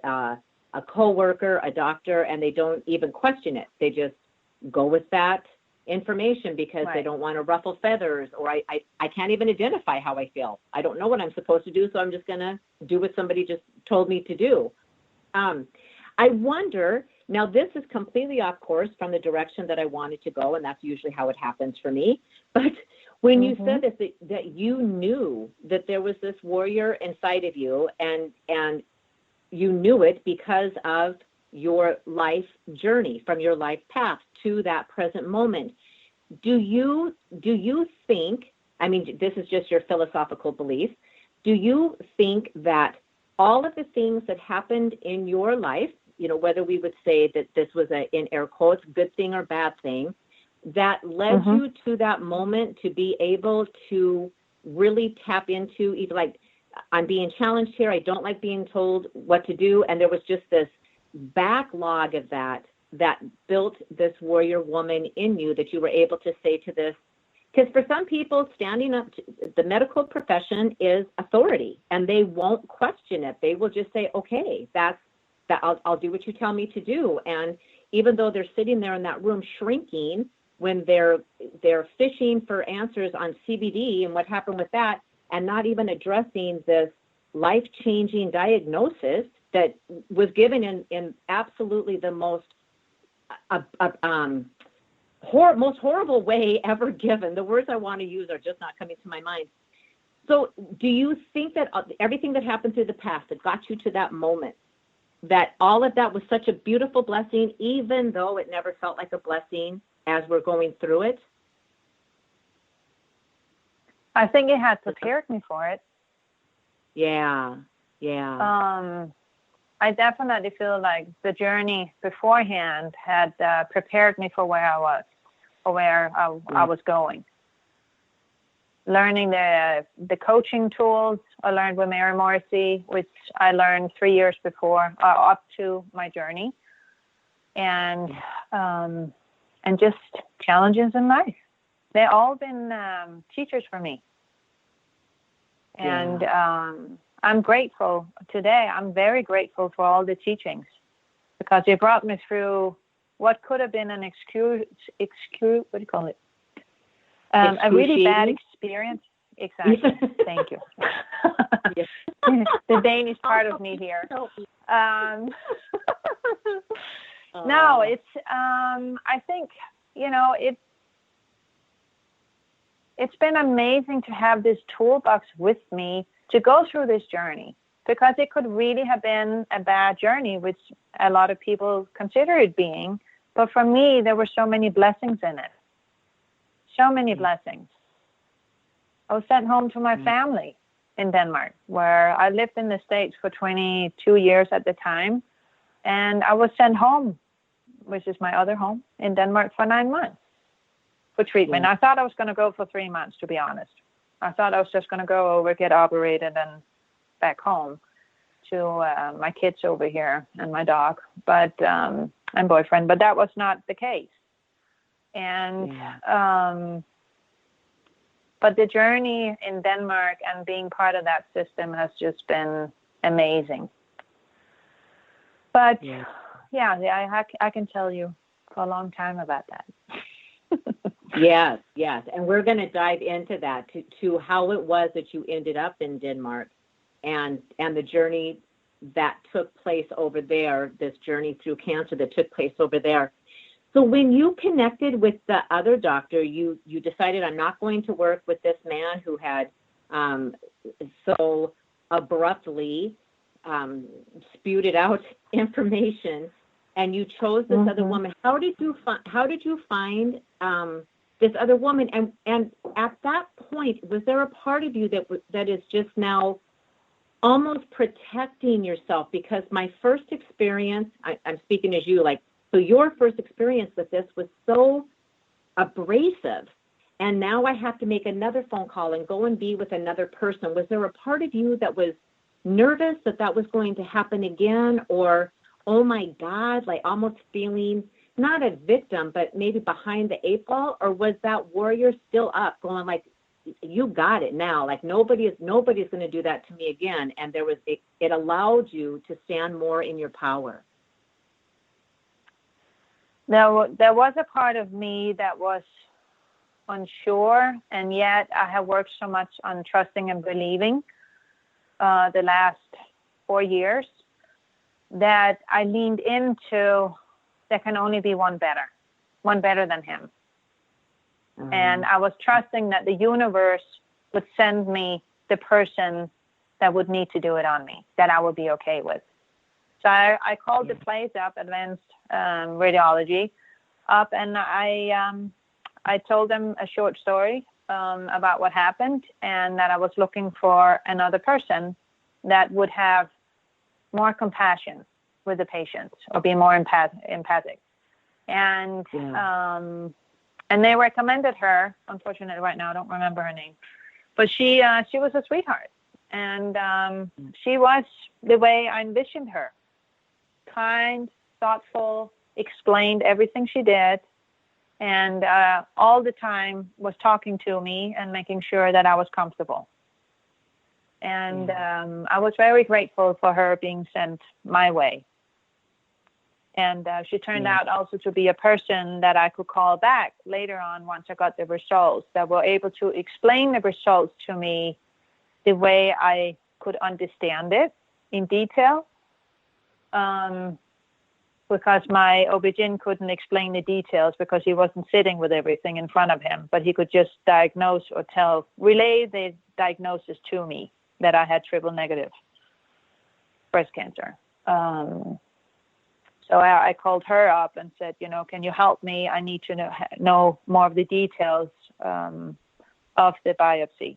a coworker, a doctor, and they don't even question it. They just go with that information because they don't want to ruffle feathers, or I can't even identify how I feel. I don't know what I'm supposed to do, so I'm just going to do what somebody just told me to do. I wonder, now this is completely off course from the direction that I wanted to go, and that's usually how it happens for me. But when you said this, that you knew that there was this warrior inside of you, and you knew it because of your life journey, from your life path to that present moment. Do you think, I mean, this is just your philosophical belief, do you think that all of the things that happened in your life, you know, whether we would say that this was a, in air quotes, good thing or bad thing, that led you to that moment to be able to really tap into, either like, I'm being challenged here, I don't like being told what to do, and there was just this backlog of that built this warrior woman in you, that you were able to say to this, because for some people, standing up to the medical profession is authority, and they won't question it. They will just say, okay, I'll do what you tell me to do. And even though they're sitting there in that room shrinking when they're fishing for answers on CBD and what happened with that, and not even addressing this life-changing diagnosis that was given in absolutely the most most horrible way ever given. The words I want to use are just not coming to my mind. So do you think that everything that happened through the past that got you to that moment, that all of that was such a beautiful blessing, even though it never felt like a blessing as we're going through it? I think it had prepared me for it. Yeah. I definitely feel like the journey beforehand had prepared me for where I was, or where I was going. Learning the coaching tools I learned with Mary Morrissey, which I learned 3 years before, up to my journey, and just challenges in life. They've all been teachers for me. And I'm grateful today. I'm very grateful for all the teachings, because they brought me through what could have been an what do you call it? A really bad experience. Exactly. Thank you. The Danish part of me here. No, it's, I think, you know, it's been amazing to have this toolbox with me to go through this journey, because it could really have been a bad journey, which a lot of people consider it being. But for me, there were so many blessings in it. So many blessings. I was sent home to my family in Denmark, where I lived in the States for 22 years at the time. And I was sent home, which is my other home, in Denmark for 9 months for treatment. I thought I was going to go for 3 months, to be honest. I thought I was just going to go over, get operated, and back home to my kids over here and my dog, but and boyfriend. But that was not the case. And but the journey in Denmark and being part of that system has just been amazing. But I can tell you for a long time about that. Yes. And we're going to dive into that, to how it was that you ended up in Denmark, and the journey that took place over there, this journey through cancer that took place over there. So when you connected with the other doctor, you decided, I'm not going to work with this man who had so abruptly spewed out information, and you chose this other woman. How did you find this other woman? And at that point, was there a part of you that is just now almost protecting yourself? Because my first experience, I'm speaking as you, like, so your first experience with this was so abrasive, and now I have to make another phone call and go and be with another person. Was there a part of you that was nervous that was going to happen again, or, oh my God, like almost feeling not a victim, but maybe behind the 8 ball? Or was that warrior still up going like, you got it now. Like nobody's going to do that to me again. And it allowed you to stand more in your power. There was a part of me that was unsure, and yet I have worked so much on trusting and believing the last 4 years that I leaned into there can only be one better than him. And I was trusting that the universe would send me the person that would need to do it on me, that I would be okay with. So I called the place up, Advanced Radiology, up, and I told them a short story about what happened, and that I was looking for another person that would have more compassion with the patients or be more empathic. And they recommended her. Unfortunately, right now I don't remember her name, but she was a sweetheart, and she was the way I envisioned her: kind, thoughtful, explained everything she did, and all the time was talking to me and making sure that I was comfortable. And I was very grateful for her being sent my way. And she turned out also to be a person that I could call back later on once I got the results, that were able to explain the results to me the way I could understand it in detail. Because my OB-GYN couldn't explain the details because he wasn't sitting with everything in front of him, but he could just diagnose or relay the diagnosis to me that I had triple negative breast cancer. So I called her up and said, can you help me? I need to know more of the details of the biopsy.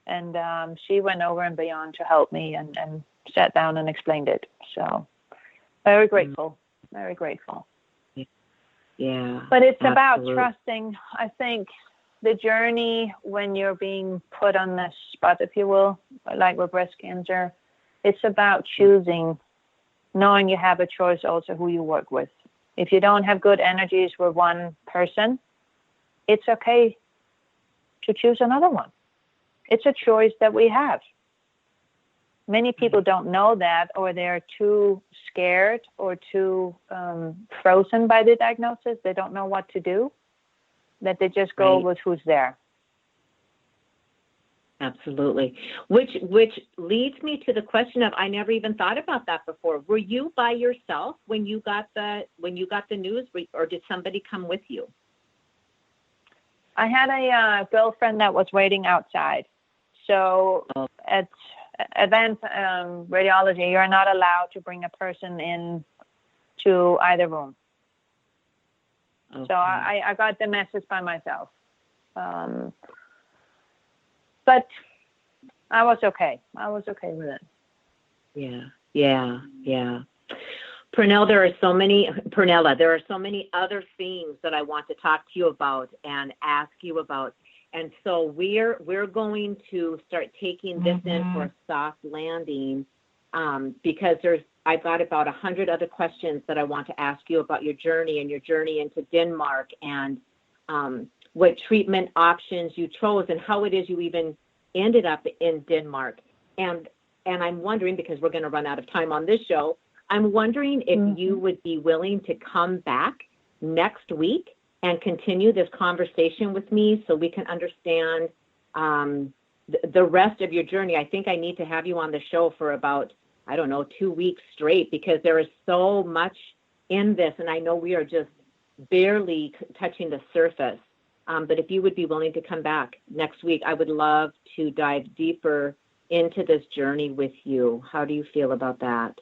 And she went over and beyond to help me and sat down and explained it. So very grateful, very grateful. Yeah. But it's about trusting. I think the journey when you're being put on the spot, if you will, like with breast cancer, it's about choosing, knowing you have a choice also who you work with. If you don't have good energies with one person, it's okay to choose another one. It's a choice that we have. Many people don't know that, or they're too scared or too frozen by the diagnosis. They don't know what to do, that they just go with who's there. Absolutely. Which leads me to the question of, I never even thought about that before. Were you by yourself when you got the news, or did somebody come with you? I had a girlfriend that was waiting outside. So at Advanced Radiology, you're not allowed to bring a person in to either room. Okay. So I got the message by myself. But I was okay. I was okay with it. Yeah. Pernille, there are so many other things that I want to talk to you about and ask you about. And so we're going to start taking this in for a soft landing because I've got about 100 other questions that I want to ask you about your journey into Denmark and what treatment options you chose and how it is you even ended up in Denmark. And I'm wondering, because we're going to run out of time on this show, I'm wondering if you would be willing to come back next week and continue this conversation with me so we can understand the rest of your journey. I think I need to have you on the show for about, 2 weeks straight, because there is so much in this, and I know we are just barely touching the surface. But if you would be willing to come back next week, I would love to dive deeper into this journey with you. How do you feel about that?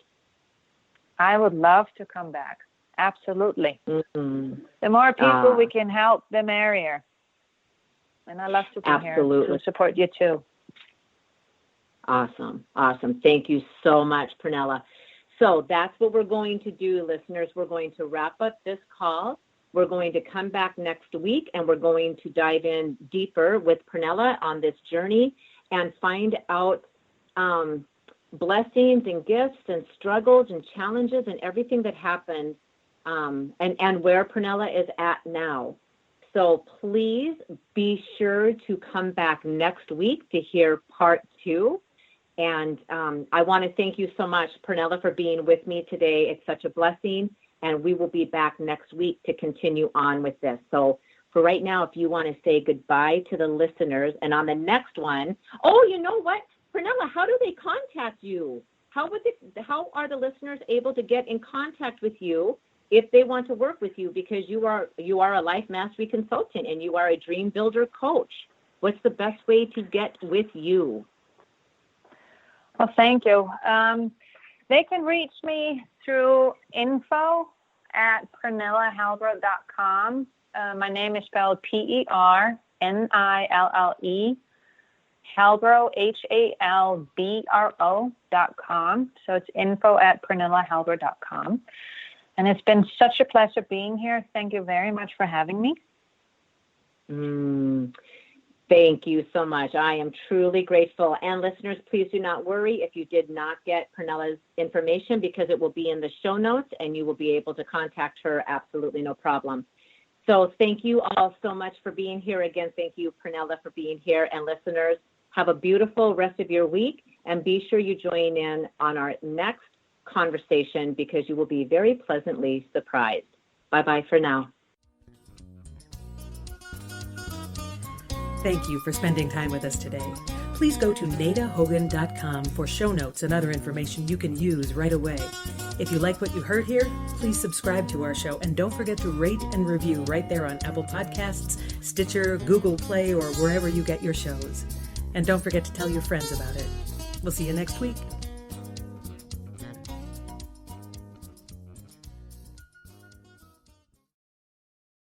I would love to come back. Absolutely. Mm-hmm. The more people we can help, the merrier. And I love to be here to support you too. Awesome. Thank you so much, Pernille. So that's what we're going to do, listeners. We're going to wrap up this call. We're going to come back next week, and we're going to dive in deeper with Pernille on this journey and find out blessings and gifts and struggles and challenges and everything that happened and where Pernille is at now. So please be sure to come back next week to hear part 2. And I want to thank you so much, Pernille, for being with me today. It's such a blessing. And we will be back next week to continue on with this. So for right now, if you want to say goodbye to the listeners, and on the next one, oh, you know what, Pernille, how do they contact you? How are the listeners able to get in contact with you if they want to work with you? Because you are a life mastery consultant and you are a dream builder coach. What's the best way to get with you? Well, thank you. They can reach me through info@PernilleHalbro.com. My name is spelled Pernille, Halbro, HALBRO.com. So it's info@PernilleHalbro.com. And it's been such a pleasure being here. Thank you very much for having me. Thank you so much. I am truly grateful. And listeners, please do not worry if you did not get Pernille's information, because it will be in the show notes and you will be able to contact her. Absolutely no problem. So thank you all so much for being here. Again, thank you, Pernille, for being here. And listeners, have a beautiful rest of your week. And be sure you join in on our next conversation, because you will be very pleasantly surprised. Bye-bye for now. Thank you for spending time with us today. Please go to nadahogan.com for show notes and other information you can use right away. If you like what you heard here, please subscribe to our show, and don't forget to rate and review right there on Apple Podcasts, Stitcher, Google Play, or wherever you get your shows. And don't forget to tell your friends about it. We'll see you next week.